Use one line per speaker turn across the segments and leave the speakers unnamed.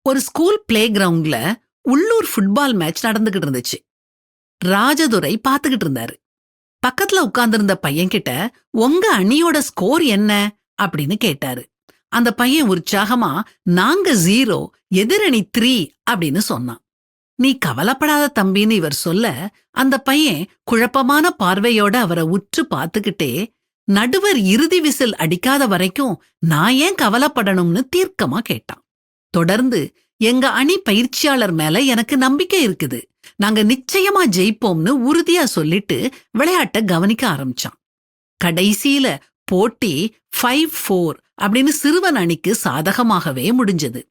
ஒரு school play கிரவுண்ட்ல உள்ளூர் ஃபுட்பால் மேட்ச் நடந்துகிட்டு இருந்துச்சு. ராஜதுரை பாத்துக்கிட்டு இருந்தாரு. பக்கத்துல உட்கார்ந்திருந்த பையன் கிட்ட உங்க அணியோட ஸ்கோர் என்ன அப்படின்னு கேட்டாரு. அந்த பையன் உற்சாகமா நாங்க 0 எதிரணி 3 அப்படின்னு சொன்னான். நீ கவலைப்படாத தம்பின்னு இவர் சொல்ல, அந்த பையன் குழப்பமான பார்வையோட அவரை உற்று பார்த்துக்கிட்டே, நடுவர் இறுதி விசில் அடிக்காத வரைக்கும் நான் ஏன் கவலைப்படணும்னு தீர்க்கமா கேட்டான். தொடர்ந்து, எங்க அணி பயிற்சியாளர் மேல எனக்கு நம்பிக்கை இருக்குது, நாங்க நிச்சயமா ஜெயிப்போம்னு உறுதியா சொல்லிட்டு விளையாட்ட கவனிக்க ஆரம்பிச்சான். கடைசியில போட்டி 5-4 அப்படின்னு சிறுவன் அணிக்கு சாதகமாகவே முடிஞ்சது.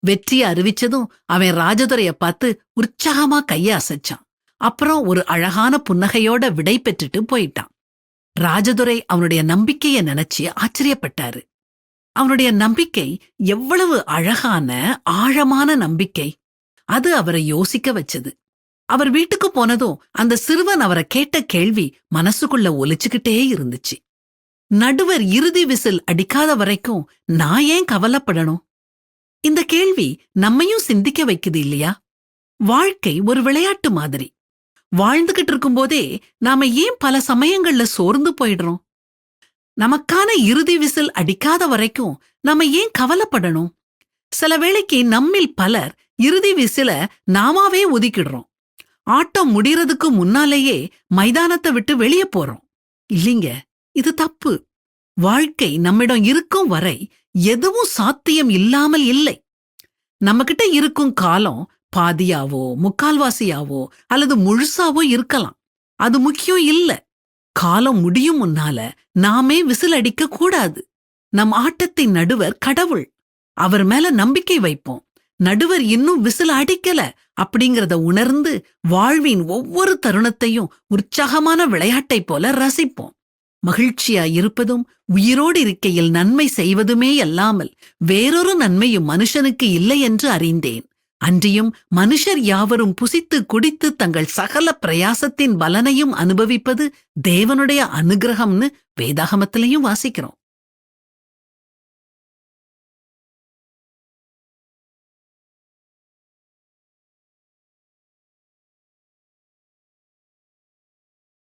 வெற்றியை அறிவிச்சதும் அவன் ராஜதுரைய பார்த்து உற்சாகமா கைய அசைச்சான். அப்புறம் ஒரு அழகான புன்னகையோட விடை பெற்றுட்டு போயிட்டான். ராஜதுரை அவனுடைய நம்பிக்கைய நினைச்சு ஆச்சரியப்பட்டாரு. அவனுடைய நம்பிக்கை எவ்வளவு அழகான ஆழமான நம்பிக்கை! அது அவரை யோசிக்க வச்சது. அவர் வீட்டுக்கு போனதும் அந்த சிறுவன் அவரை கேட்ட கேள்வி மனசுக்குள்ள ஒலிச்சுக்கிட்டே இருந்துச்சு. நடுவர் இறுதி விசில் அடிக்காத வரைக்கும் நான் ஏன் கவலைப்படணும்? இந்த கேள்வி நம்மையும் சிந்திக்க வைக்குது இல்லையா? வாழ்க்கை ஒரு விளையாட்டு மாதிரி. வாழ்ந்துகிட்டு இருக்கும்போதே நாம ஏன் பல சமயங்கள்ல சோர்ந்து போயிடுறோம்? நமக்கான இறுதி விசில் அடிக்காத வரைக்கும் நாம ஏன் கவலைப்படணும்? சில வேளைக்கு நம்மில் பலர் இறுதி விசில நாமாவே ஒதுக்கிடுறோம். ஆட்டம் முடியறதுக்கு முன்னாலேயே மைதானத்தை விட்டு வெளியே போறோம். இல்லைங்க, இது தப்பு. வாழ்க்கை நம்மிடம் இருக்கும் வரை எதுவும் சாத்தியம் இல்லாமல் இல்லை. நம்மகிட்ட இருக்கும் காலம் பாதியாவோ முக்கால்வாசியாவோ அல்லது முழுசாவோ இருக்கலாம். அது முக்கியம் இல்ல. காலம் முடியும் முன்னால நாமே விசில் அடிக்க கூடாது. நம் ஆட்டத்தின் நடுவர் கடவுள். அவர் மேல நம்பிக்கை வைப்போம். நடுவர் இன்னும் விசில் அடிக்கல அப்படிங்கறத உணர்ந்து வாழ்வின் ஒவ்வொரு தருணத்தையும் உற்சாகமான விளையாட்டை போல ரசிப்போம். மகிழ்ச்சியா இருப்பதும் உயிரோடு இருக்கையில் நன்மை செய்வதுமே அல்லாமல் வேறொரு நன்மையும் மனுஷனுக்கு இல்லை என்று அறிந்தேன். அன்றியும் மனுஷர் யாவரும் புசித்து குடித்து தங்கள் சகல பிரயாசத்தின் பலனையும் அனுபவிப்பது தேவனுடைய அனுகிரகம்னு வேதாகமத்திலையும் வாசிக்கிறோம்.